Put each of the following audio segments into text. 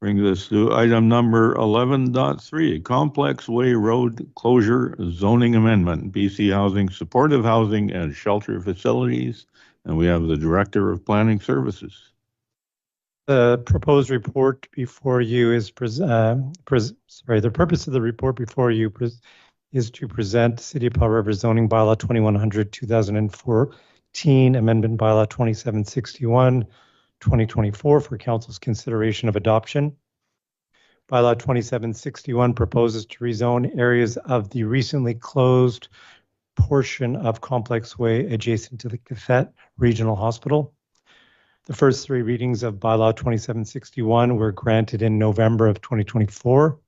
Brings us to item number 11.3, Complex Way Road Closure Zoning Amendment, BC Housing Supportive Housing and Shelter Facilities. And we have the Director of Planning Services. The proposed report before you is the purpose of the report before you is to present City of Powell River Zoning Bylaw 2100 2014 Amendment Bylaw 2761 2024 for Council's consideration of adoption. Bylaw 2761 proposes to rezone areas of the recently closed portion of Complex Way adjacent to the Cathette Regional Hospital. The first three readings of Bylaw 2761 were granted in November of 2024.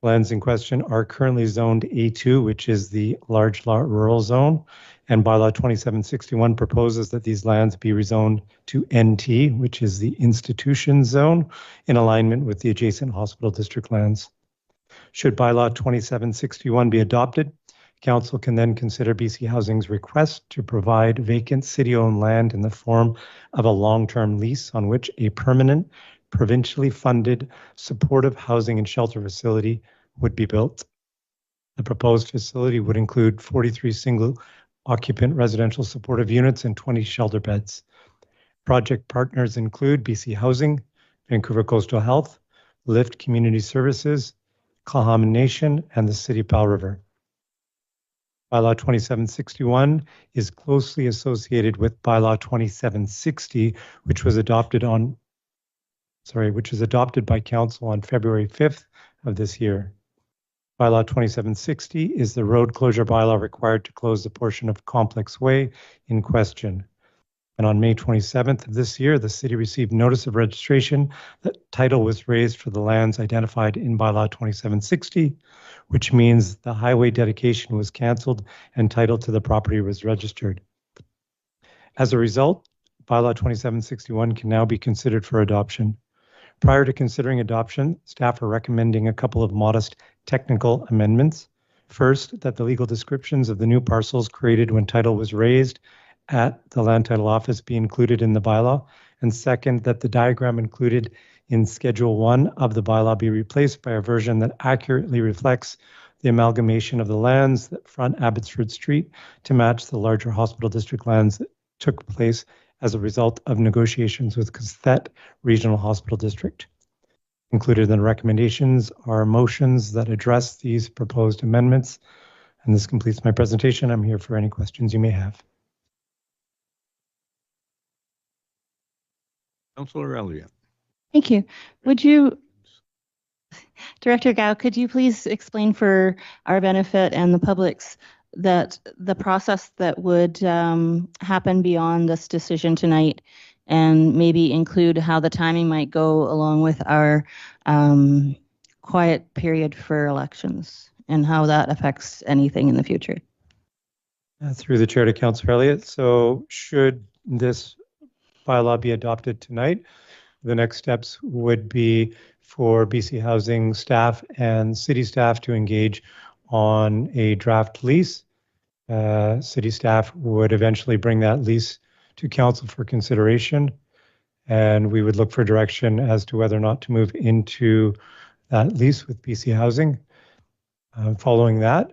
Lands in question are currently zoned A2, which is the large lot rural zone, and Bylaw 2761 proposes that these lands be rezoned to NT, which is the institution zone, in alignment with the adjacent hospital district lands. Should Bylaw 2761 be adopted, Council can then consider BC Housing's request to provide vacant city-owned land in the form of a long-term lease on which a permanent, provincially funded supportive housing and shelter facility would be built. The proposed facility would include 43 single-occupant residential supportive units and 20 shelter beds. Project partners include BC Housing, Vancouver Coastal Health, Lift Community Services, Kahama Nation, and the City of Powell River. Bylaw 2761 is closely associated with Bylaw 2760, which was adopted by Council on February 5th of this year. Bylaw 2760 is the road closure bylaw required to close the portion of Complex Way in question. And on May 27th of this year, the city received notice of registration that title was raised for the lands identified in Bylaw 2760, which means the highway dedication was canceled and title to the property was registered. As a result, Bylaw 2761 can now be considered for adoption. Prior to considering adoption, staff are recommending a couple of modest technical amendments. First, that the legal descriptions of the new parcels created when title was raised at the Land Title Office be included in the bylaw. And second, that the diagram included in Schedule 1 of the bylaw be replaced by a version that accurately reflects the amalgamation of the lands that front Abbotsford Street to match the larger hospital district lands that took place as a result of negotiations with Cathette Regional Hospital District. Included in the recommendations are motions that address these proposed amendments. And this completes my presentation. I'm here for any questions you may have. Councillor Elliott. Thank you. Would you, Director Gao, could you please explain for our benefit and the public's that the process that would happen beyond this decision tonight, and maybe include how the timing might go along with our quiet period for elections and how that affects anything in the future? Through the chair to Councillor Elliott. So should this bylaw be adopted tonight, the next steps would be for BC Housing staff and city staff to engage on a draft lease. City staff would eventually bring that lease to council for consideration, and we would look for direction as to whether or not to move into that lease with BC Housing. Following that,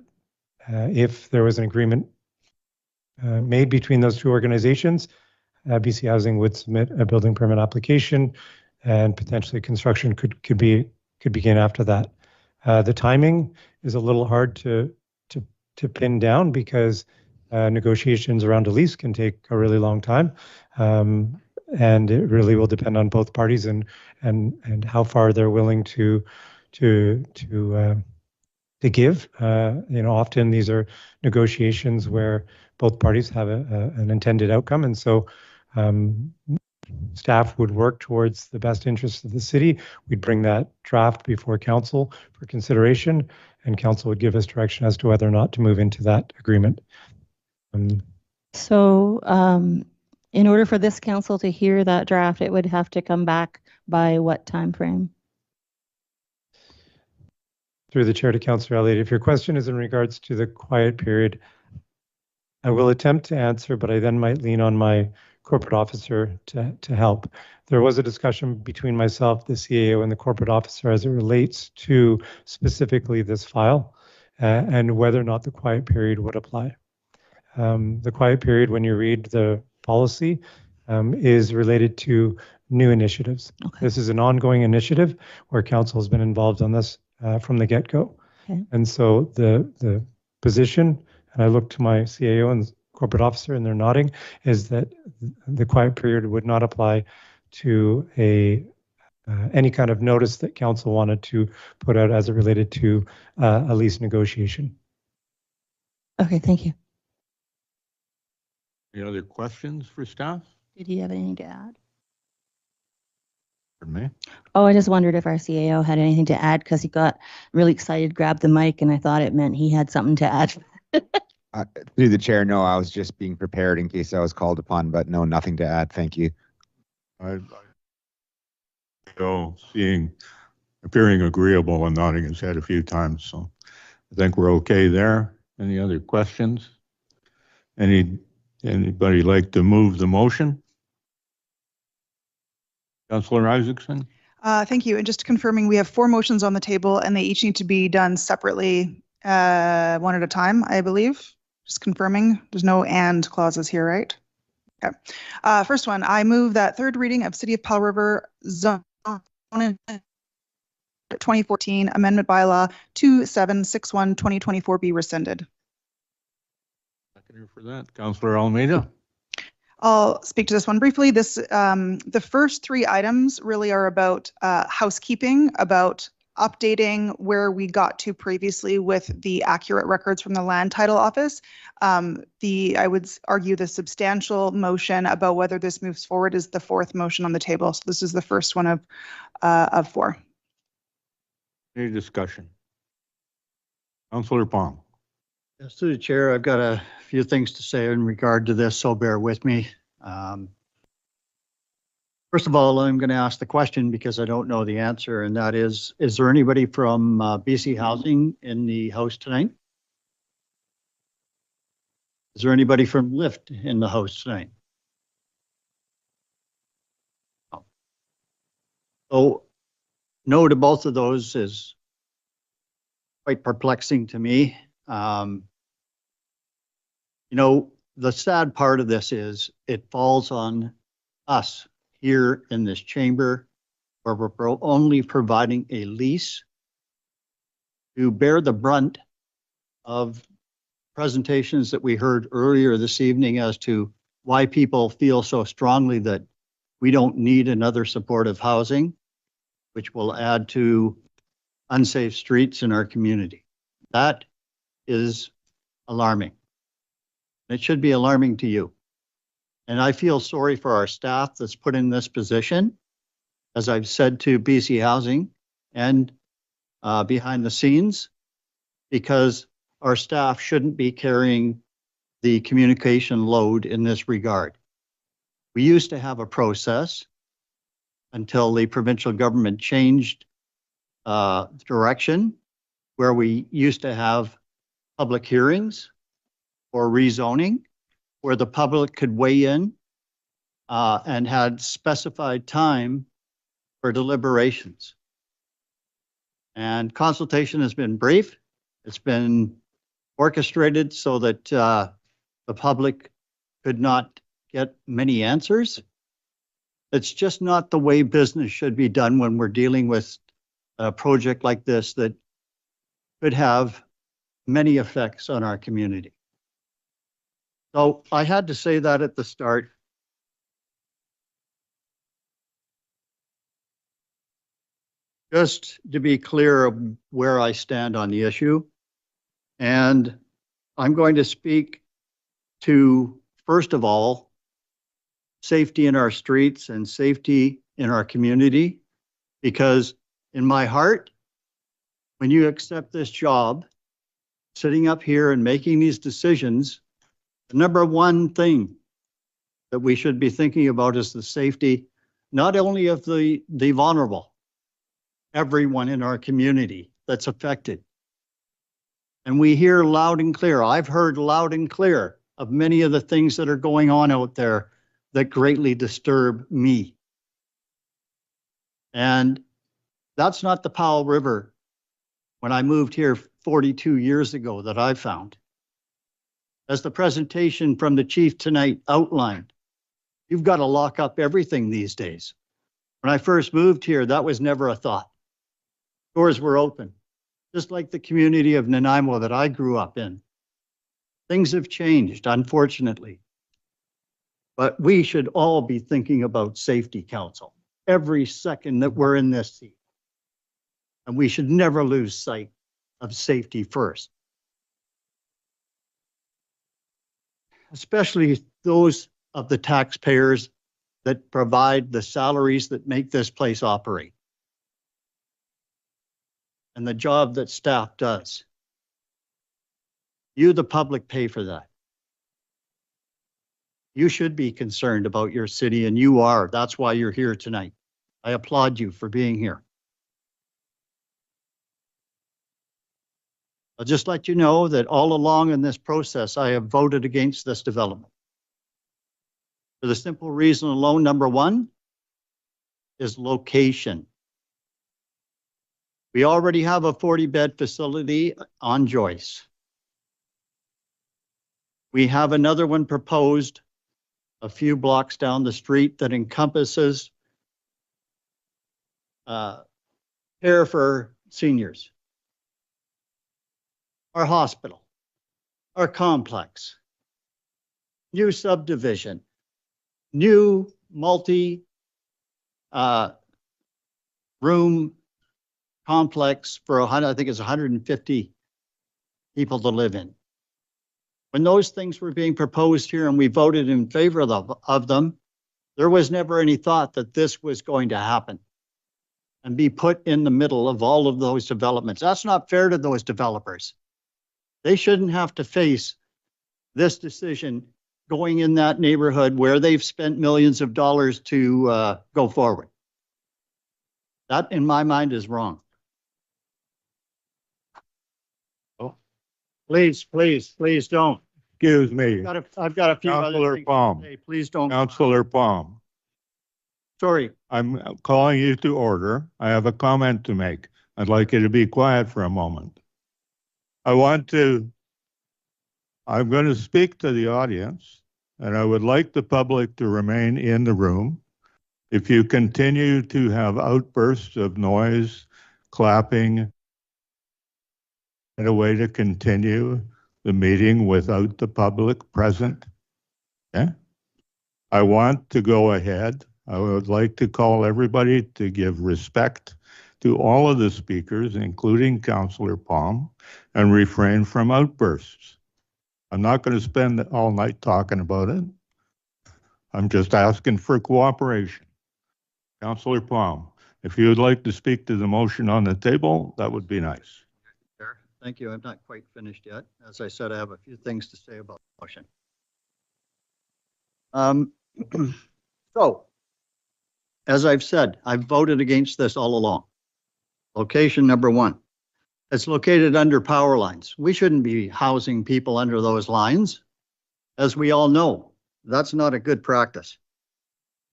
if there was an agreement made between those two organizations, BC Housing would submit a building permit application, and potentially construction could begin after that. The timing is a little hard to pin down because negotiations around a lease can take a really long time, and it really will depend on both parties and how far they're willing to give. Often these are negotiations where both parties have an intended outcome, and so staff would work towards the best interests of the city. We'd bring that draft before council for consideration, and council would give us direction as to whether or not to move into that agreement. So in order for this council to hear that draft, it would have to come back by what time frame? Through the chair to Councillor Elliott, if your question is in regards to the quiet period, I will attempt to answer, but I then might lean on my corporate officer to help. There was a discussion between myself, the CAO, and the corporate officer as it relates to specifically this file and whether or not the quiet period would apply. The quiet period, when you read the policy, is related to new initiatives. Okay. This is an ongoing initiative where council has been involved on this from the get-go. Okay. And so the position, and I look to my CAO and corporate officer, and they're nodding, is that the quiet period would not apply to any kind of notice that council wanted to put out as it related to a lease negotiation. Okay, thank you. Any other questions for staff? Did you have anything to add? For me? Oh, I just wondered if our CAO had anything to add because he got really excited, grabbed the mic, and I thought it meant he had something to add. Through the chair, no, I was just being prepared in case I was called upon, but no, nothing to add. Thank you. I go appearing agreeable and nodding his head a few times, so I think we're okay there. Any other questions? Anybody like to move the motion? Councillor Isaacson? Thank you. And just confirming, we have 4 motions on the table and they each need to be done separately, one at a time, I believe. Just confirming, there's no and clauses here, right? Okay. First one, I move that third reading of City of Powell River Zone 2014 Amendment Bylaw 2761/2024 be rescinded. Seconder for that, Councillor Almeida. I'll speak to this one briefly. The first 3 items really are about housekeeping, about updating where we got to previously with the accurate records from the land title office. I would argue the substantial motion about whether this moves forward is the 4th motion on the table. So this is the first one of 4. Any discussion? Councillor Pong. Yes, through the chair, I've got a few things to say in regard to this, so bear with me. First of all, I'm going to ask the question because I don't know the answer, and that is there anybody from BC Housing in the house tonight? Is there anybody from Lyft in the house tonight? Oh. So, no to both of those is quite perplexing to me. You know, the sad part of this is it falls on us here in this chamber where we're only providing a lease to bear the brunt of presentations that we heard earlier this evening as to why people feel so strongly that we don't need another supportive housing, which will add to unsafe streets in our community. That is alarming. It should be alarming to you. And I feel sorry for our staff that's put in this position, as I've said to BC Housing and behind the scenes, because our staff shouldn't be carrying the communication load in this regard. We used to have a process until the provincial government changed direction, where we used to have public hearings or rezoning, where the public could weigh in and had specified time for deliberations. And consultation has been brief. It's been orchestrated so that the public could not get many answers. It's just not the way business should be done when we're dealing with a project like this that could have many effects on our community. So I had to say that at the start. Just to be clear of where I stand on the issue. And I'm going to speak to, first of all, safety in our streets and safety in our community, because in my heart, when you accept this job, sitting up here and making these decisions, the number one thing that we should be thinking about is the safety, not only of the vulnerable, everyone in our community that's affected. And we hear loud and clear, I've heard loud and clear of many of the things that are going on out there that greatly disturb me. And that's not the Powell River when I moved here 42 years ago that I found. As the presentation from the chief tonight outlined, you've got to lock up everything these days. When I first moved here, that was never a thought. Doors were open, just like the community of Nanaimo that I grew up in. Things have changed, unfortunately. But we should all be thinking about safety, council, every second that we're in this seat. And we should never lose sight of safety first. Especially those of the taxpayers that provide the salaries that make this place operate. And the job that staff does. You, the public, pay for that. You should be concerned about your city, and you are. That's why you're here tonight. I applaud you for being here. I'll just let you know that all along in this process, I have voted against this development. For the simple reason alone, number one is location. We already have a 40-bed facility on Joyce. We have another one proposed a few blocks down the street that encompasses care for seniors. Our hospital, our complex, new subdivision, new multi-room complex for I think it's 150 people to live in. When those things were being proposed here and we voted in favor of them, there was never any thought that this was going to happen and be put in the middle of all of those developments. That's not fair to those developers. They shouldn't have to face this decision going in that neighborhood where they've spent millions of dollars to go forward. That, in my mind, is wrong. Oh. Please don't. Excuse me, I've got a few other Councillor things. Palm. Hey, please don't. Councillor Palm. Sorry. I'm calling you to order. I have a comment to make. I'd like you to be quiet for a moment. I'm going to speak to the audience, and I would like the public to remain in the room. If you continue to have outbursts of noise, clapping, and a way to continue the meeting without the public present, okay? I want to go ahead. I would like to call everybody to give respect to all of the speakers, including Councillor Palm, and refrain from outbursts. I'm not going to spend all night talking about it. I'm just asking for cooperation. Councillor Palm, if you would like to speak to the motion on the table, that would be nice. Thank you. I'm not quite finished yet. As I said, I have a few things to say about the motion. So, as I've said, I've voted against this all along. Location number one, it's located under power lines. We shouldn't be housing people under those lines. As we all know, that's not a good practice.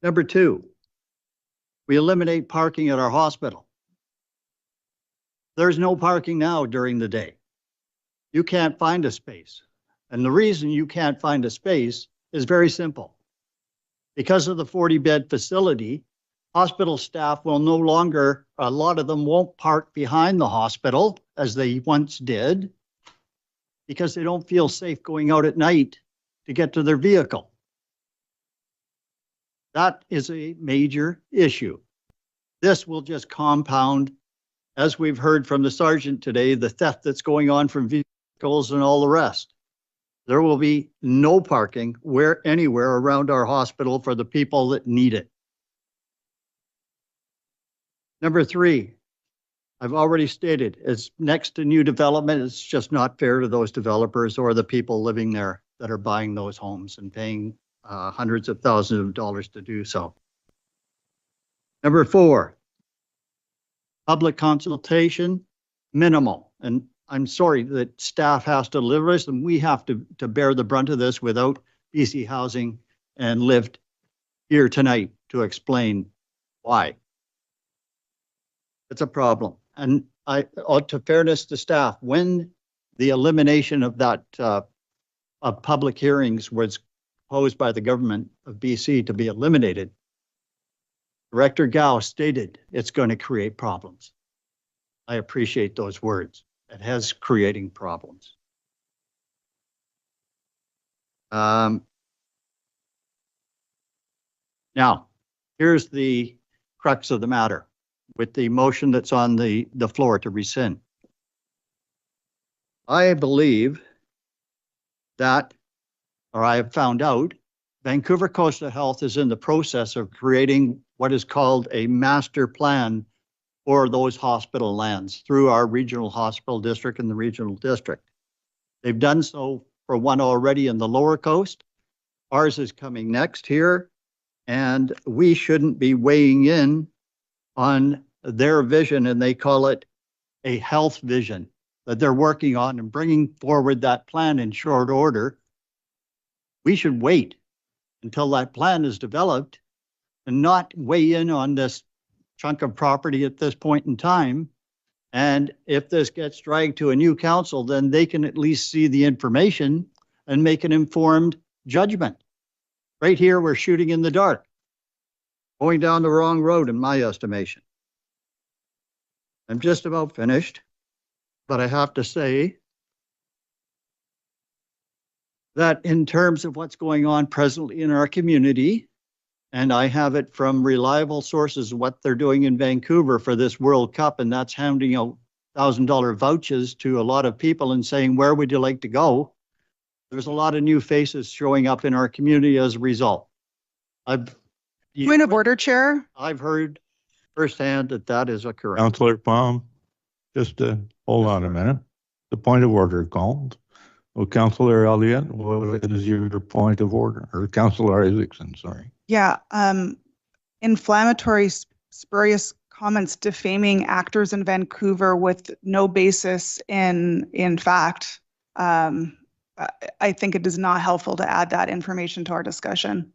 Number two, we eliminate parking at our hospital. There's no parking now during the day. You can't find a space. And the reason you can't find a space is very simple. Because of the 40-bed facility, hospital staff will no longer, a lot of them won't park behind the hospital as they once did, because they don't feel safe going out at night to get to their vehicle. That is a major issue. This will just compound, as we've heard from the sergeant today, the theft that's going on from vehicles and all the rest. There will be no parking anywhere around our hospital for the people that need it. Number three, I've already stated, it's next to new development. It's just not fair to those developers or the people living there that are buying those homes and paying hundreds of thousands of dollars to do so. Number four, public consultation, minimal. And I'm sorry that staff has to deliver this and we have to bear the brunt of this without BC Housing and Lift here tonight to explain why. It's a problem. And to fairness to staff, when the elimination of that of public hearings was proposed by the government of BC to be eliminated, Director Gao stated it's going to create problems. I appreciate those words. It has creating problems. Now, here's the crux of the matter with the motion that's on the floor to rescind. I believe that, or I have found out, Vancouver Coastal Health is in the process of creating what is called a master plan for those hospital lands through our regional hospital district and the regional district. They've done so for one already in the lower coast. Ours is coming next here, and we shouldn't be weighing in on their vision, and they call it a health vision that they're working on and bringing forward that plan in short order. We should wait until that plan is developed and not weigh in on this chunk of property at this point in time. And if this gets dragged to a new council, then they can at least see the information and make an informed judgment. Right here, we're shooting in the dark, going down the wrong road in my estimation. I'm just about finished, but I have to say that in terms of what's going on presently in our community, and I have it from reliable sources, what they're doing in Vancouver for this World Cup, and that's handing out $1,000 vouchers to a lot of people and saying, where would you like to go? There's a lot of new faces showing up in our community as a result. Point of order, Chair. I've heard firsthand that that is occurring. Councillor Palm, just hold on a minute. The point of order called. Well, Councillor Elliott, what is your point of order? Or Councillor Isaacson, sorry. Yeah, inflammatory, spurious comments defaming actors in Vancouver with no basis in fact. I think it is not helpful to add that information to our discussion.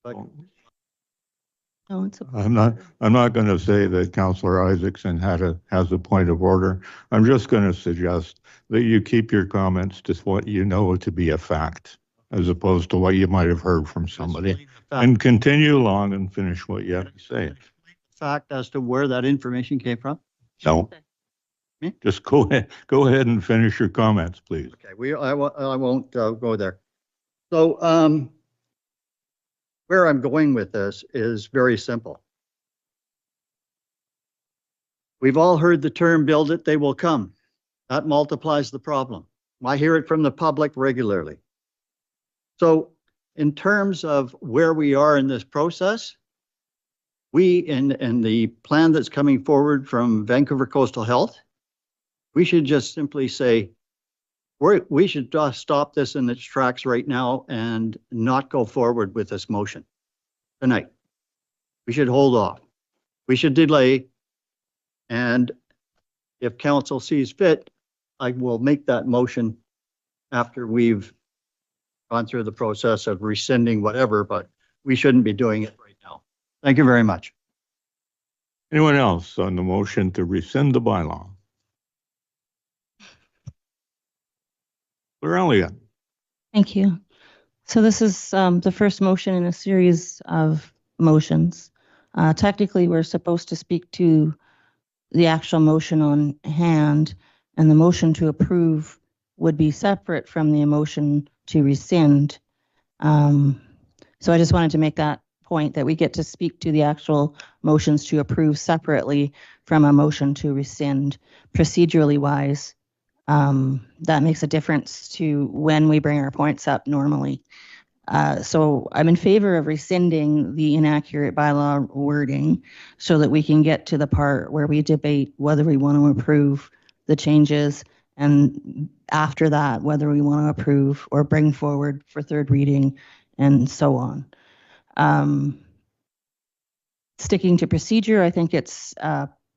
No, it's I'm not going to say that Councillor Isaacson has a point of order. I'm just going to suggest that you keep your comments to what you know to be a fact, as opposed to what you might have heard from somebody, and continue along and finish what you have to say. Fact as to where that information came from? No, Me? just go ahead and finish your comments, please. Okay, I won't go there. So where I'm going with this is very simple. We've all heard the term build it, they will come. That multiplies the problem. I hear it from the public regularly. So in terms of where we are in this process, we in the plan that's coming forward from Vancouver Coastal Health, we should just simply say, we should just stop this in its tracks right now and not go forward with this motion tonight. We should hold off. We should delay. And if council sees fit, I will make that motion after we've gone through the process of rescinding whatever, but we shouldn't be doing it right now. Thank you very much. Anyone else on the motion to rescind the bylaw? Elliott. Thank you. So this is the first motion in a series of motions. Technically, we're supposed to speak to the actual motion on hand, and the motion to approve would be separate from the motion to rescind. So I just wanted to make that point that we get to speak to the actual motions to approve separately from a motion to rescind. Procedurally wise, that makes a difference to when we bring our points up normally. So I'm in favor of rescinding the inaccurate bylaw wording so that we can get to the part where we debate whether we want to approve the changes, and after that, whether we want to approve or bring forward for third reading and so on. Sticking to procedure, I think it's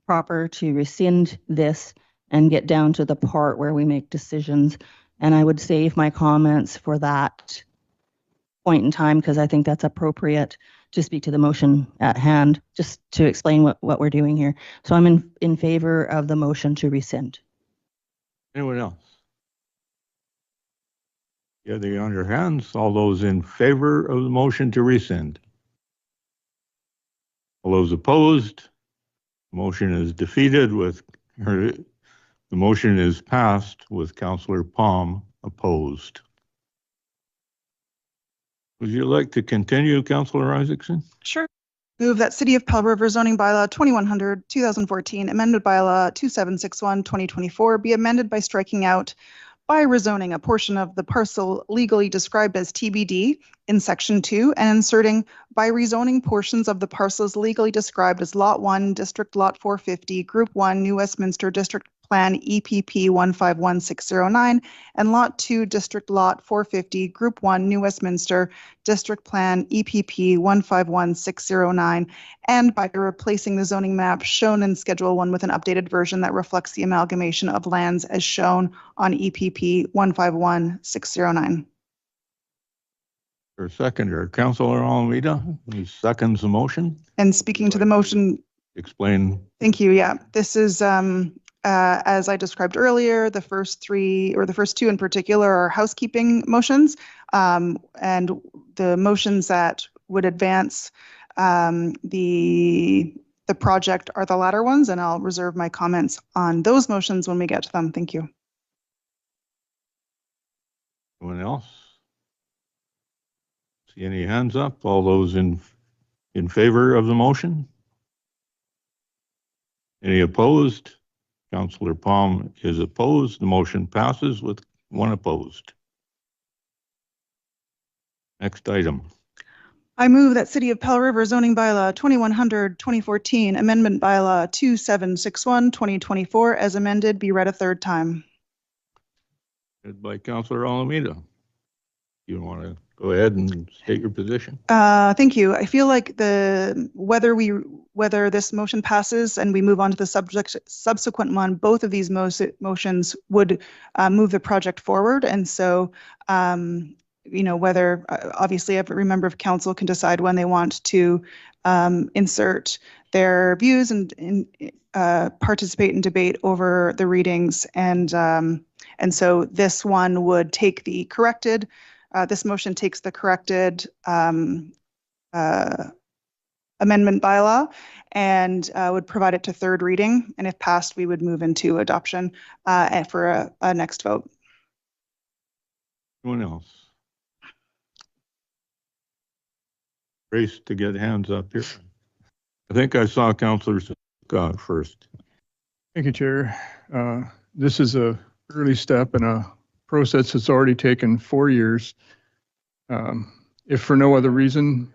proper to rescind this and get down to the part where we make decisions. And I would save my comments for that point in time, because I think that's appropriate to speak to the motion at hand, just to explain what we're doing here. So I'm in favor of the motion to rescind. Anyone else? Gather on your hands. All those in favor of the motion to rescind. All those opposed. Motion is defeated with, or the motion is passed with Councillor Palm opposed. Would you like to continue, Councillor Isaacson? Sure. Move that City of Pell River zoning bylaw 2100, 2014, amended bylaw 2761, 2024 be amended by striking out by rezoning a portion of the parcel legally described as TBD in section 2 and inserting by rezoning portions of the parcels legally described as Lot 1, District Lot 450, Group 1, New Westminster District Plan EPP 151609 and Lot 2, District Lot 450, Group 1, New Westminster District Plan EPP 151609 and by replacing the zoning map shown in Schedule 1 with an updated version that reflects the amalgamation of lands as shown on EPP 151609. Or seconder, Councillor Alameda, who seconds the motion. And speaking to the motion, Explain. thank you. Yeah, this is as I described earlier, the first three, or the first two in particular, are housekeeping motions, and the motions that would advance the project are the latter ones, and I'll reserve my comments on those motions when we get to them. Thank you. Anyone else? See any hands up? All those in favor of the motion? Any opposed? Councillor Palm is opposed. The motion passes with one opposed. Next item. I move that City of Pell River zoning bylaw 2100, 2014, amendment bylaw 2761, 2024, as amended, be read a third time. Read by Councillor Alameda. You want to go ahead and state your position? Thank you. I feel like whether this motion passes and we move on to the subsequent one, both of these motions would move the project forward. And so, whether obviously every member of council can decide when they want to insert their views and participate in debate over the readings. And so this one would take the corrected. This motion takes the corrected amendment bylaw and would provide it to third reading. And if passed, we would move into adoption for a next vote. Anyone else? Race to get hands up here. I think I saw Councillor Scott first. Thank you, Chair. This is an early step in a process that's already taken 4 years. If for no other reason,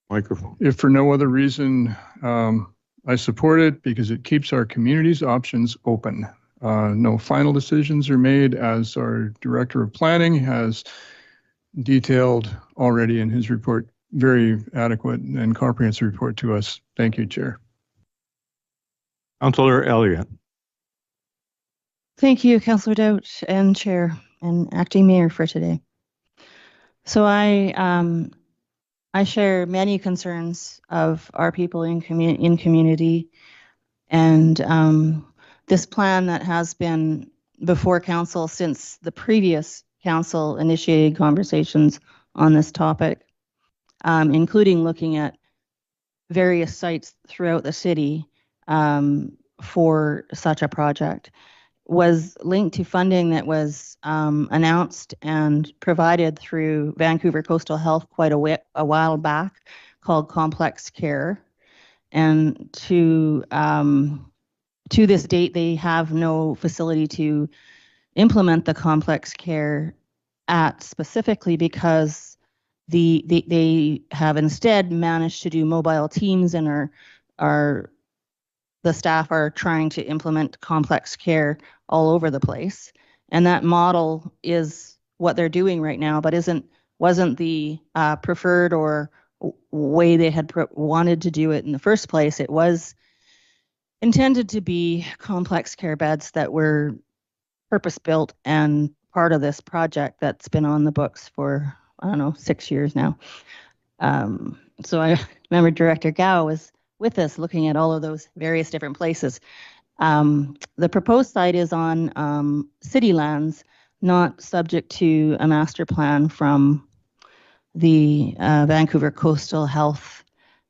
Microphone. If for no other reason, I support it because it keeps our community's options open. No final decisions are made, as our Director of Planning has detailed already in his report. Very adequate and comprehensive report to us. Thank you, Chair. Councillor Elliott. Thank you, Councillor Douch and Chair and Acting Mayor for today. So I share many concerns of our people in community, and this plan that has been before council since the previous council initiated conversations on this topic, including looking at various sites throughout the city for such a project, was linked to funding that was announced and provided through Vancouver Coastal Health quite a while back, called Complex Care. And to this date, they have no facility to implement the Complex Care at, specifically because they have instead managed to do mobile teams and the staff are trying to implement complex care all over the place. And that model is what they're doing right now, but wasn't the preferred or way they had wanted to do it in the first place. It was intended to be complex care beds that were purpose-built and part of this project that's been on the books for I don't know, 6 years now. So I remember Director Gao was with us looking at all of those various different places. The proposed site is on city lands, not subject to a master plan from the Vancouver Coastal Health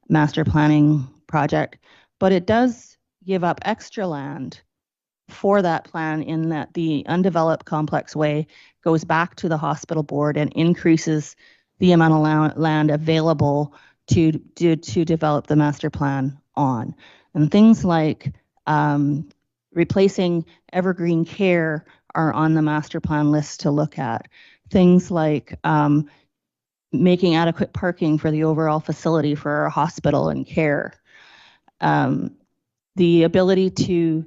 Master Planning Project, but it does give up extra land for that plan in that the undeveloped complex way goes back to the hospital board and increases the amount of land available to develop the master plan on. And things like replacing evergreen care are on the master plan list to look at. Things like making adequate parking for the overall facility for our hospital and care. The ability to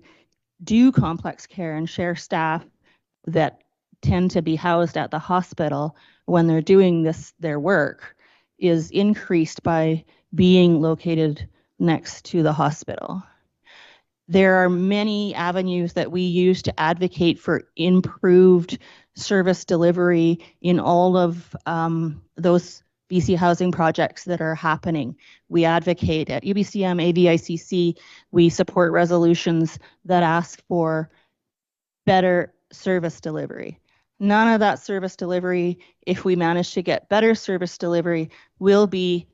do complex care and share staff that tend to be housed at the hospital when they're doing their work is increased by being located next to the hospital. There are many avenues that we use to advocate for improved service delivery in all of those BC housing projects that are happening. We advocate at UBCM, AVICC, we support resolutions that ask for better service delivery. None of that service delivery, if we manage to get better service delivery, will be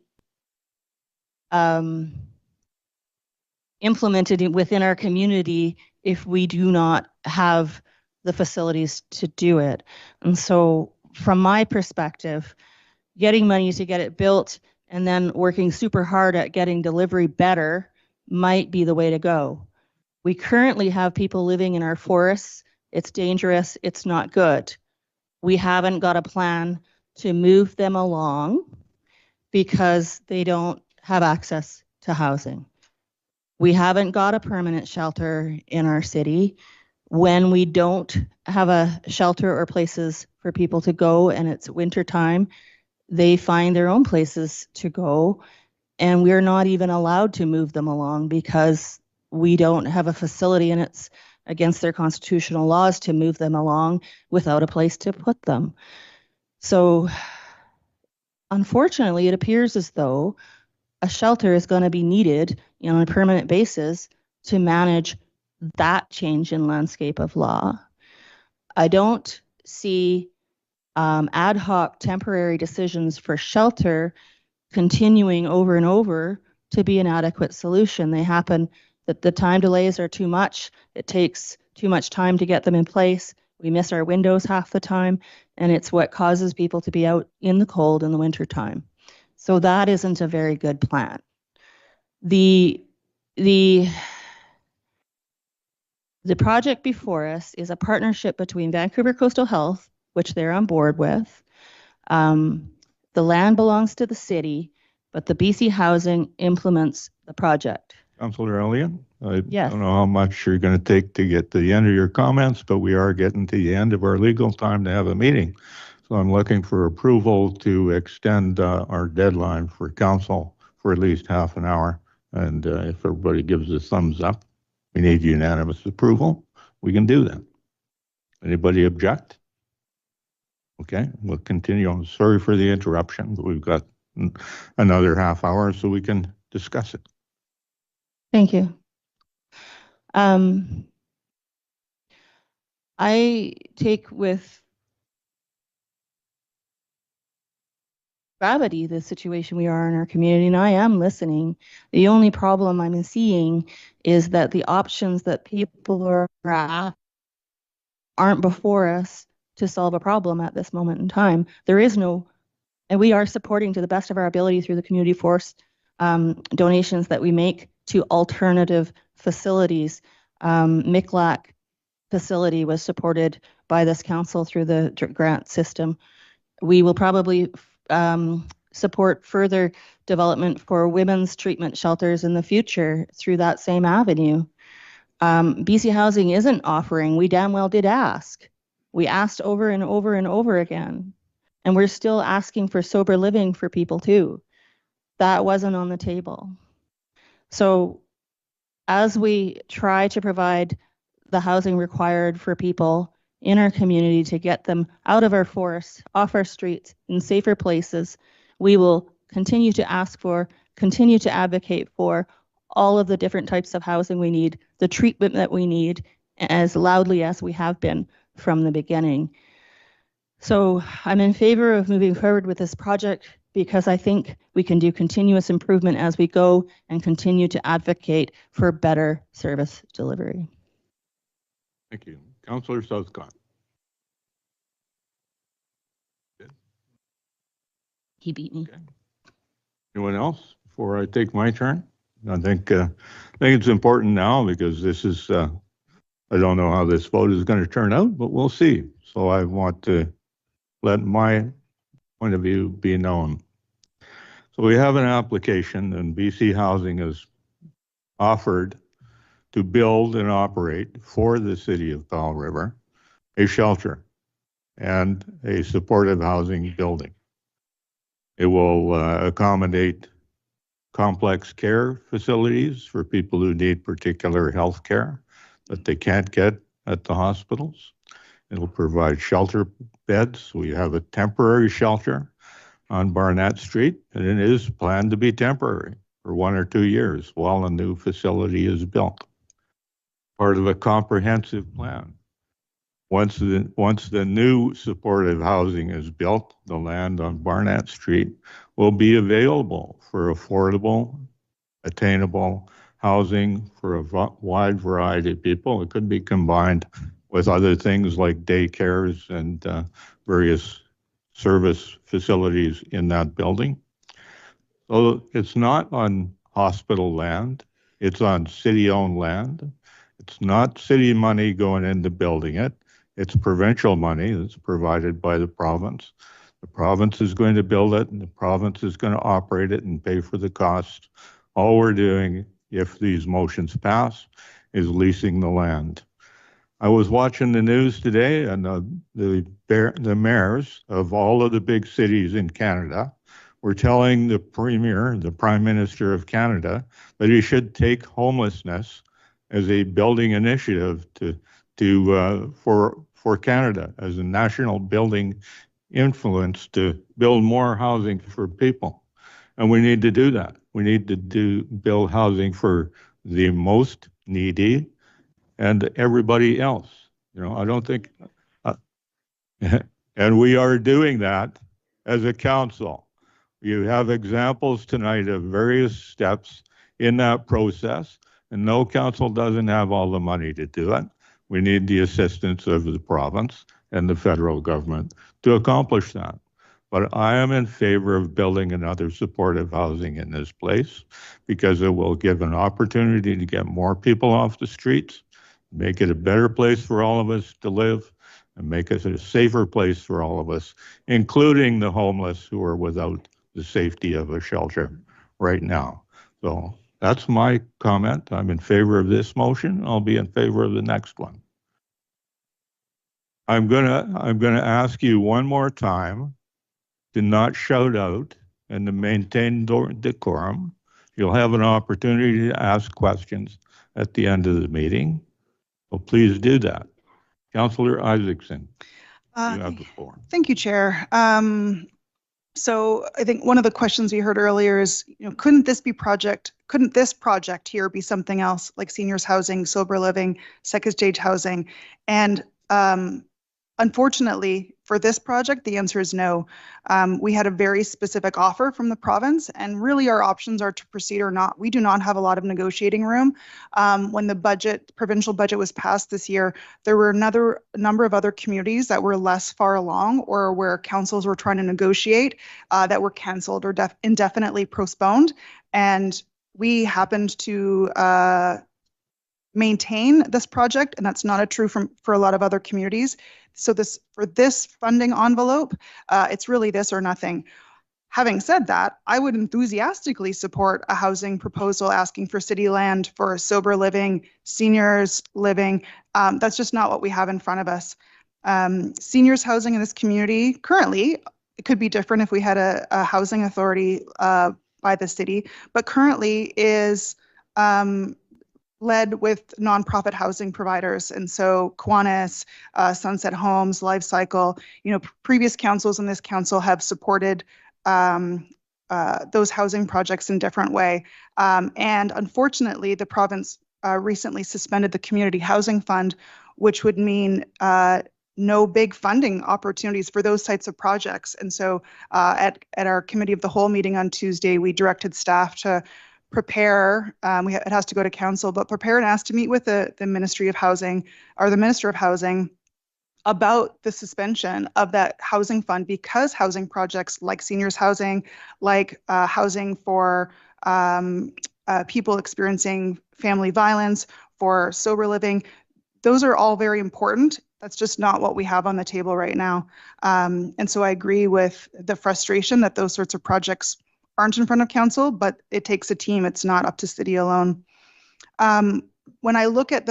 implemented within our community if we do not have the facilities to do it. And so from my perspective, getting money to get it built and then working super hard at getting delivery better might be the way to go. We currently have people living in our forests. It's dangerous. It's not good. We haven't got a plan to move them along because they don't have access to housing. We haven't got a permanent shelter in our city. When we don't have a shelter or places for people to go and it's winter time, they find their own places to go, and we're not even allowed to move them along because we don't have a facility, and it's against their constitutional laws to move them along without a place to put them. So unfortunately, it appears as though a shelter is going to be needed on a permanent basis to manage that change in landscape of law. I don't see ad hoc temporary decisions for shelter continuing over and over to be an adequate solution. They happen that the time delays are too much. It takes too much time to get them in place. We miss our windows half the time, and it's what causes people to be out in the cold in the winter time. So that isn't a very good plan. The project before us is a partnership between Vancouver Coastal Health, which they're on board with. The land belongs to the city, but the BC Housing implements the project. Councillor Elliott, I Yes. don't know how much you're going to take to get to the end of your comments, but we are getting to the end of our legal time to have a meeting. So I'm looking for approval to extend our deadline for council for at least half an hour. And if everybody gives a thumbs up, we need unanimous approval. We can do that. Anybody object? Okay, we'll continue. I'm sorry for the interruption, but we've got another half hour so we can discuss it. Thank you. I take with gravity the situation we are in our community, and I am listening. The only problem I'm seeing is that the options that people are at aren't before us to solve a problem at this moment in time. There is no, and we are supporting to the best of our ability through the community force donations that we make to alternative facilities. Miclac facility was supported by this council through the grant system. We will probably support further development for women's treatment shelters in the future through that same avenue. BC Housing isn't offering, we damn well did ask. We asked over and over and over again, and we're still asking for sober living for people too. That wasn't on the table. So as we try to provide the housing required for people in our community to get them out of our forests, off our streets, in safer places. We will continue to ask for, continue to advocate for all of the different types of housing we need, the treatment that we need, as loudly as we have been from the beginning. So I'm in favor of moving forward with this project because I think we can do continuous improvement as we go and continue to advocate for better service delivery. Thank you. Councillor Southcott. He beat me. Okay. Anyone else before I take my turn? I think it's important now because this is, I don't know how this vote is going to turn out, but we'll see. So I want to let my point of view be known. So we have an application and BC Housing has offered to build and operate for the city of Powell River a shelter and a supportive housing building. It will accommodate complex care facilities for people who need particular health care that they can't get at the hospitals. It'll provide shelter beds. We have a temporary shelter on Barnett Street, and it is planned to be temporary for 1 or 2 years while a new facility is built. Part of a comprehensive plan. Once the new supportive housing is built, the land on Barnett Street will be available for affordable, attainable housing for a wide variety of people. It could be combined with other things like daycares and various service facilities in that building. So it's not on hospital land, it's on city-owned land. It's not city money going into building it. It's provincial money that's provided by the province. The province is going to build it and the province is going to operate it and pay for the cost. All we're doing, if these motions pass, is leasing the land. I was watching the news today and the mayors of all of the big cities in Canada were telling the Premier, the Prime Minister of Canada, that he should take homelessness as a building initiative for Canada as a national building influence to build more housing for people. And we need to do that. We need to build housing for the most needy and everybody else. You know, I don't think, and we are doing that as a council. You have examples tonight of various steps in that process, and no council doesn't have all the money to do it. We need the assistance of the province and the federal government to accomplish that. But I am in favor of building another supportive housing in this place because it will give an opportunity to get more people off the streets, make it a better place for all of us to live, and make it a safer place for all of us, including the homeless who are without the safety of a shelter right now. So that's my comment. I'm in favor of this motion. I'll be in favor of the next one. I'm gonna ask you one more time to not shout out and to maintain decorum. You'll have an opportunity to ask questions at the end of the meeting. So please do that. Councillor Isaacson, you have the floor. Thank you, Chair. So I think one of the questions we heard earlier is, couldn't this project here be something else like seniors housing, sober living, second stage housing? And unfortunately, for this project, the answer is no. We had a very specific offer from the province, and really our options are to proceed or not. We do not have a lot of negotiating room. When the provincial budget was passed this year, there were a number of other communities that were less far along or where councils were trying to negotiate that were canceled or indefinitely postponed. And we happened to maintain this project, and that's not true for a lot of other communities. So for this funding envelope, it's really this or nothing. Having said that, I would enthusiastically support a housing proposal asking for city land for sober living, seniors living. That's just not what we have in front of us. Seniors housing in this community currently, it could be different if we had a housing authority by the city, but currently is led with nonprofit housing providers. And so Kiwanis, Sunset Homes, Life Cycle, previous councils in this council have supported those housing projects in different way. And unfortunately, the province recently suspended the Community Housing Fund, which would mean no big funding opportunities for those types of projects. And so at our Committee of the Whole meeting on Tuesday, we directed staff to prepare, it has to go to council, but prepare and ask to meet with the Ministry of Housing or the Minister of Housing about the suspension of that housing fund, because housing projects like seniors housing, like housing for people experiencing family violence, for sober living, those are all very important. That's just not what we have on the table right now. And so I agree with the frustration that those sorts of projects aren't in front of council, but it takes a team. It's not up to city alone. When I look at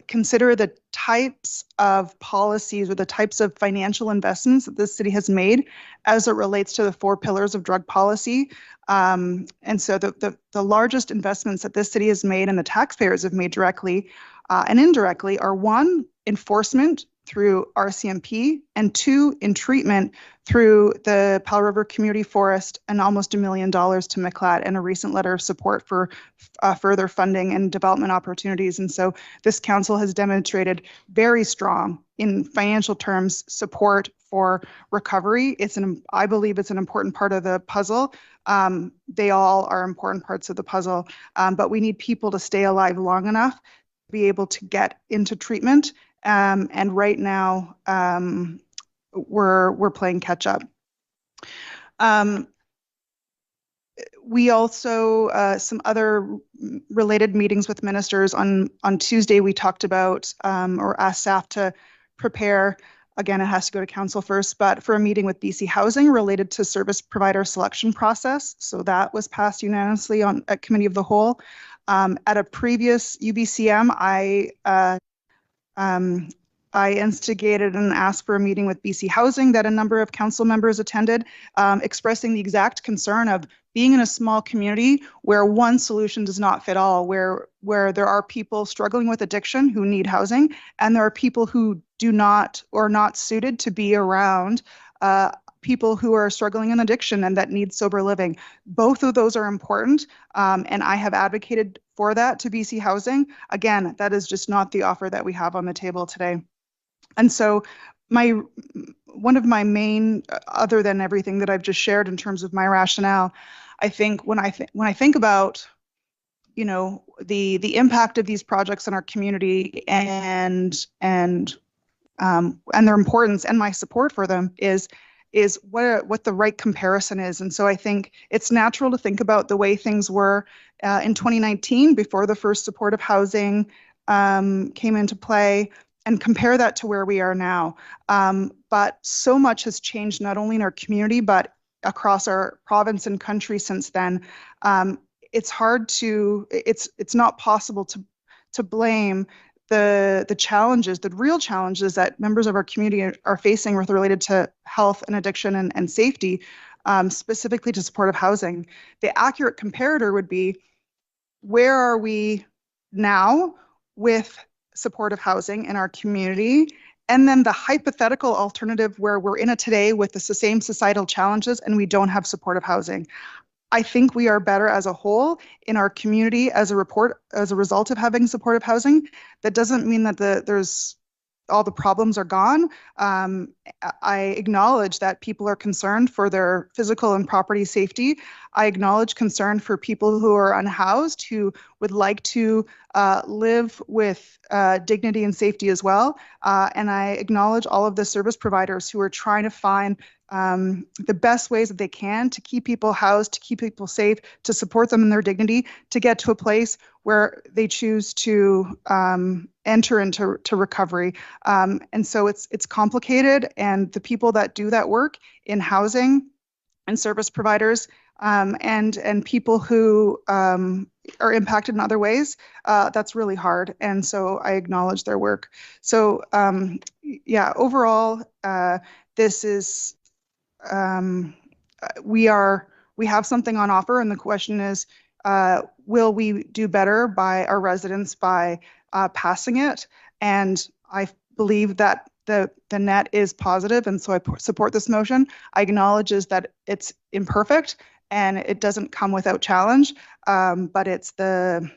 consider the types of policies or the types of financial investments that this city has made as it relates to the 4 pillars of drug policy. And so the largest investments that this city has made and the taxpayers have made directly and indirectly are 1, enforcement through RCMP, and 2, in treatment through the Powell River Community Forest, and almost $1 million to McLeod, and a recent letter of support for further funding and development opportunities. And so this council has demonstrated very strong, in financial terms, support for recovery. I believe it's an important part of the puzzle. They all are important parts of the puzzle, but we need people to stay alive long enough to be able to get into treatment. And right now, we're playing catch up. We also, some other related meetings with ministers on Tuesday, we talked about or asked staff to prepare, again, it has to go to council first, but for a meeting with BC Housing related to service provider selection process. So that was passed unanimously at Committee of the Whole. At a previous UBCM, I instigated and asked for a meeting with BC Housing that a number of council members attended, expressing the exact concern of being in a small community where one solution does not fit all, where there are people struggling with addiction who need housing, and there are people who do not or not suited to be around people who are struggling in addiction and that need sober living. Both of those are important, and I have advocated for that to BC Housing. Again, that is just not the offer that we have on the table today. And so one of my main, other than everything that I've just shared in terms of my rationale, I think when I think about, the impact of these projects in our community and their importance and my support for them is what the right comparison is. And so I think it's natural to think about the way things were in 2019 before the first supportive housing came into play, and compare that to where we are now. But so much has changed, not only in our community, but across our province and country since then. It's not possible to blame the challenges, the real challenges that members of our community are facing with related to health and addiction and safety, specifically to supportive housing. The accurate comparator would be, where are we now with supportive housing in our community? And then the hypothetical alternative where we're in it today with the same societal challenges and we don't have supportive housing. I think we are better as a whole in our community as a result of having supportive housing. That doesn't mean that there's all the problems are gone. I acknowledge that people are concerned for their physical and property safety. I acknowledge concern for people who are unhoused, who would like to live with dignity and safety as well. And I acknowledge all of the service providers who are trying to find the best ways that they can to keep people housed, to keep people safe, to support them in their dignity, to get to a place where they choose to enter into recovery. And so it's complicated, and the people that do that work in housing and service providers and people who are impacted in other ways, that's really hard. And so I acknowledge their work. So yeah, overall, this is, we have something on offer, and the question is, will we do better by our residents by passing it? And I believe that the net is positive, and so I support this motion. I acknowledge that it's imperfect and it doesn't come without challenge, but it's the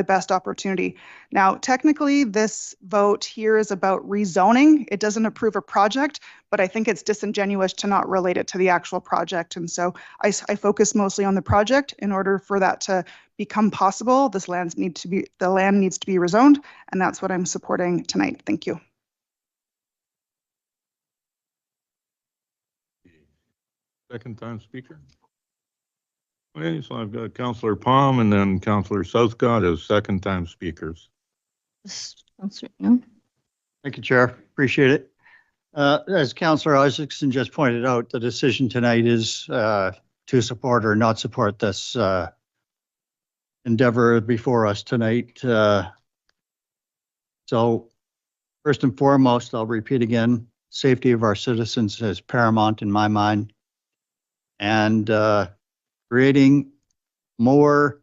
best opportunity. Now, technically, this vote here is about rezoning. It doesn't approve a project, but I think it's disingenuous to not relate it to the actual project. And so I focus mostly on the project. In order for that to become possible, the land needs to be rezoned, and that's what I'm supporting tonight. Thank you. Second time speaker. Okay, so I've got Councillor Palm and then Councillor Southcott as second time speakers. No? Thank you, Chair. Appreciate it. As Councillor Isaacson just pointed out, the decision tonight is to support or not support this endeavor before us tonight. So first and foremost, I'll repeat again, safety of our citizens is paramount in my mind. And creating more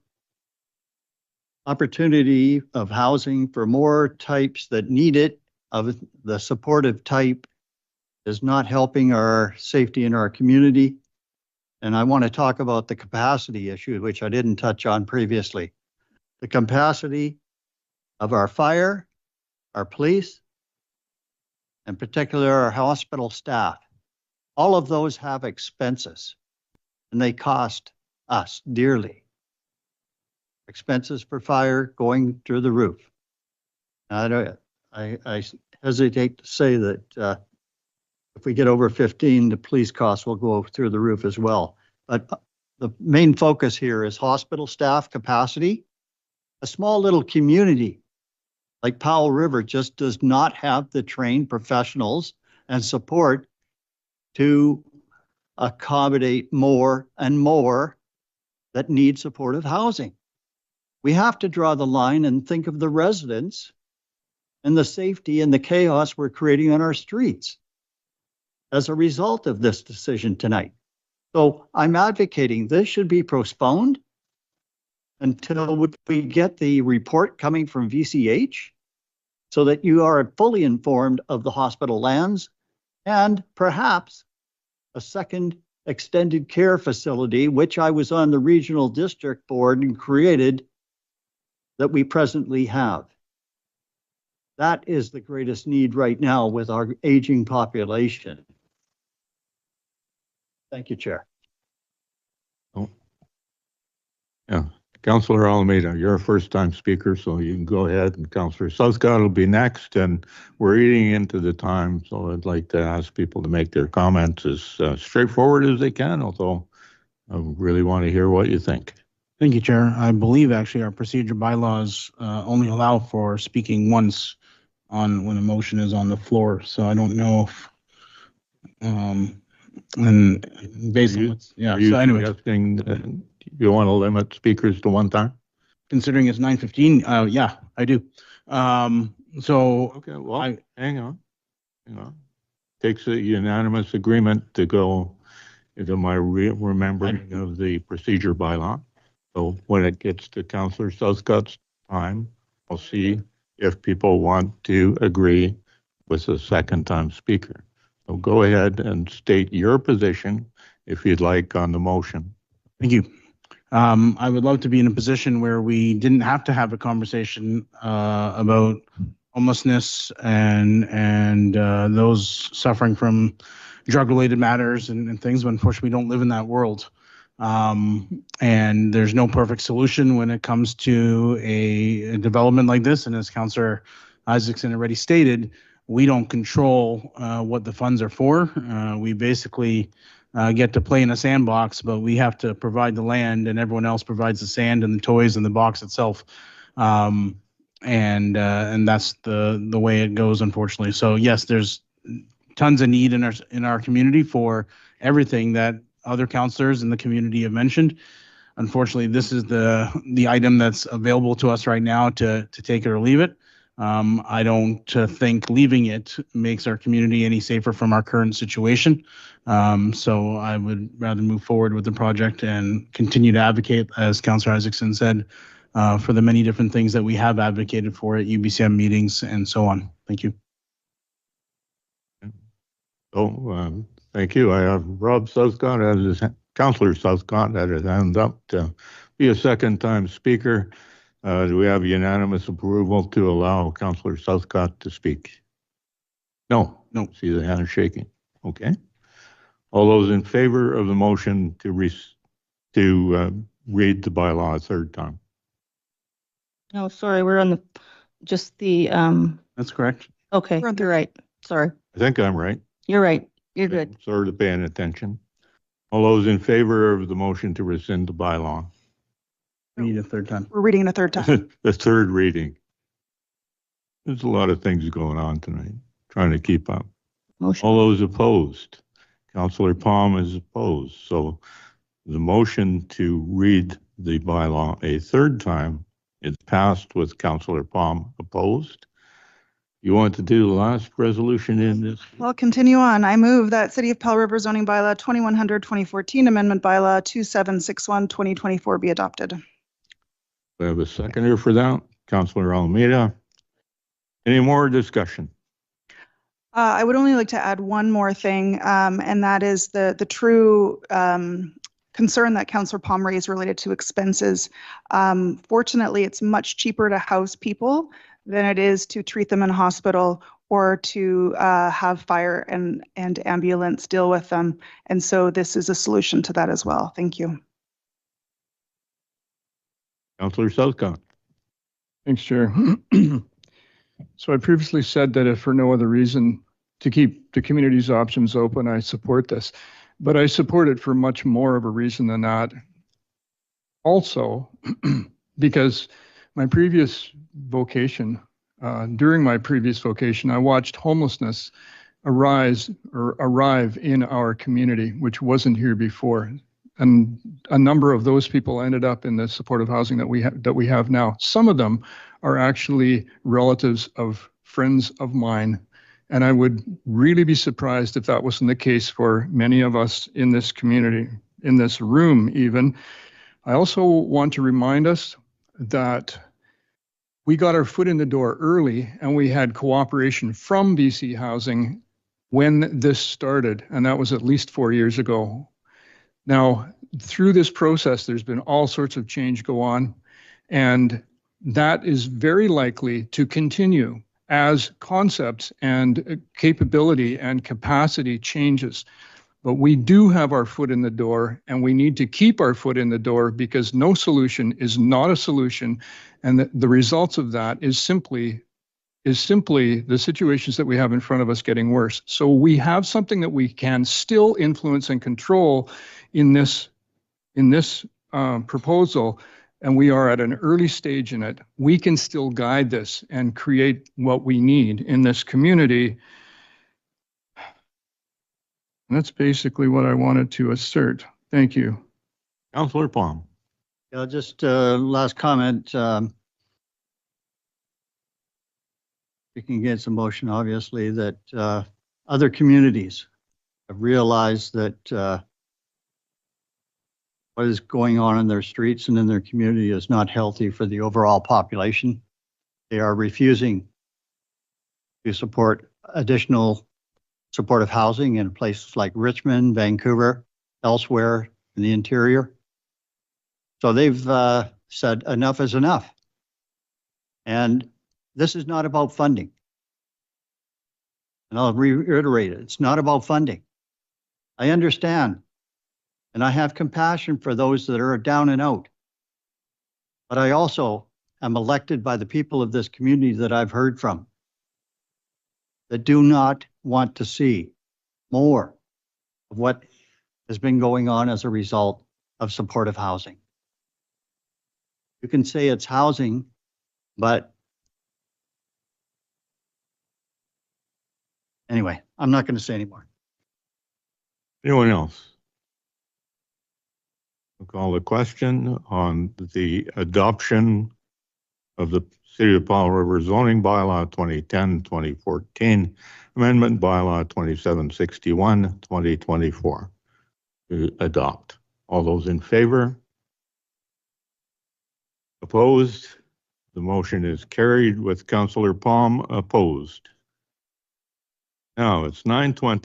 opportunity of housing for more types that need it of the supportive type is not helping our safety in our community. And I want to talk about the capacity issue, which I didn't touch on previously. The capacity of our fire, our police, in particular our hospital staff. All of those have expenses and they cost us dearly. Expenses for fire going through the roof. I hesitate to say that if we get over 15, the police costs will go through the roof as well. But the main focus here is hospital staff capacity. A small little community like Powell River just does not have the trained professionals and support to accommodate more and more that need supportive housing. We have to draw the line and think of the residents and the safety and the chaos we're creating on our streets as a result of this decision tonight. So I'm advocating this should be postponed until we get the report coming from VCH so that you are fully informed of the hospital lands and perhaps a second extended care facility, which I was on the regional district board and created, that we presently have. That is the greatest need right now with our aging population. Thank you, Chair. Oh. Yeah, Councillor Alameda, you're a first-time speaker, so you can go ahead, and Councillor Southcott will be next, and we're eating into the time, so I'd like to ask people to make their comments as straightforward as they can, although I really want to hear what you think. Thank you, Chair. I believe actually our procedure bylaws only allow for speaking once on when a motion is on the floor, so I don't know if and based on what's, yeah, so anyway. You want to limit speakers to one time? Considering it's 9:15, yeah, I do. So okay, well, hang on. Takes a unanimous agreement to go into my remembering of the procedure bylaw. So when it gets to Councillor Southcott's time, I'll see if people want to agree with the second time speaker. So go ahead and state your position if you'd like on the motion. Thank you. I would love to be in a position where we didn't have to have a conversation about homelessness and those suffering from drug-related matters and things, but unfortunately we don't live in that world. And there's no perfect solution when it comes to a development like this. And as Councillor Isaacson already stated, we don't control what the funds are for. We basically get to play in a sandbox, but we have to provide the land and everyone else provides the sand and the toys and the box itself. And that's the way it goes, unfortunately. So yes, there's tons of need in our community for everything that other councillors in the community have mentioned. Unfortunately, this is the item that's available to us right now to take it or leave it. I don't think leaving it makes our community any safer from our current situation. So I would rather move forward with the project and continue to advocate, as Councillor Isaacson said, for the many different things that we have advocated for at UBCM meetings and so on. Thank you. Oh, thank you. I have Rob Southcott as his, Councillor Southcott had his hand up to be a second-time speaker. Do we have unanimous approval to allow Councillor Southcott to speak? No. No. See the hand shaking. Okay. All those in favor of the motion to read the bylaw a third time? No, sorry, we're on the, just the, That's correct. okay, We're on you're right. Sorry. I think I'm right. You're right. You're good. Sort of paying attention. All those in favor of the motion to rescind the bylaw? We need a third time. We're reading it a third time. The third reading. There's a lot of things going on tonight, trying to keep up. Motion. All those opposed? Councillor Palm is opposed. So the motion to read the bylaw a third time is passed with Councillor Palm opposed. You want to do the last resolution in this? Well, continue on. I move that City of Powell River zoning bylaw 2100-2014 amendment bylaw 2761-2024 be adopted. We have a seconder for that, Councillor Almeida. Any more discussion? I would only like to add one more thing, and that is the true concern that Councillor Palm raised related to expenses. Fortunately, it's much cheaper to house people than it is to treat them in hospital or to have fire and ambulance deal with them. And so this is a solution to that as well. Thank you. Councillor Southcott. Thanks, Chair. So I previously said that if for no other reason to keep the community's options open, I support this. But I support it for much more of a reason than that. Also, because my previous vocation, during my previous vocation, I watched homelessness arrive in our community, which wasn't here before. And a number of those people ended up in the supportive housing that we have now. Some of them are actually relatives of friends of mine. And I would really be surprised if that wasn't the case for many of us in this community, in this room even. I also want to remind us that we got our foot in the door early and we had cooperation from BC Housing when this started, and that was at least 4 years ago. Now, through this process, there's been all sorts of change go on, and that is very likely to continue as concepts and capability and capacity changes. But we do have our foot in the door, and we need to keep our foot in the door, because no solution is not a solution. And the results of that is simply the situations that we have in front of us getting worse. So we have something that we can still influence and control in this proposal, and we are at an early stage in it. We can still guide this and create what we need in this community. And that's basically what I wanted to assert. Thank you. Councillor Palm. Yeah, just last comment. Speaking against the motion, obviously, that other communities have realized that what is going on in their streets and in their community is not healthy for the overall population. They are refusing to support additional supportive housing in places like Richmond, Vancouver, elsewhere in the interior. So they've said enough is enough. And this is not about funding. And I'll reiterate it. It's not about funding. I understand. And I have compassion for those that are down and out. But I also am elected by the people of this community that I've heard from that do not want to see more of what has been going on as a result of supportive housing. You can say it's housing, but anyway, I'm not going to say anymore. Anyone else? I'll call the question on the adoption of the City of Powell River zoning bylaw 2010-2014, amendment bylaw 2761-2024 to adopt. All those in favor? Opposed? The motion is carried with Councillor Palm opposed. Now it's 9:20.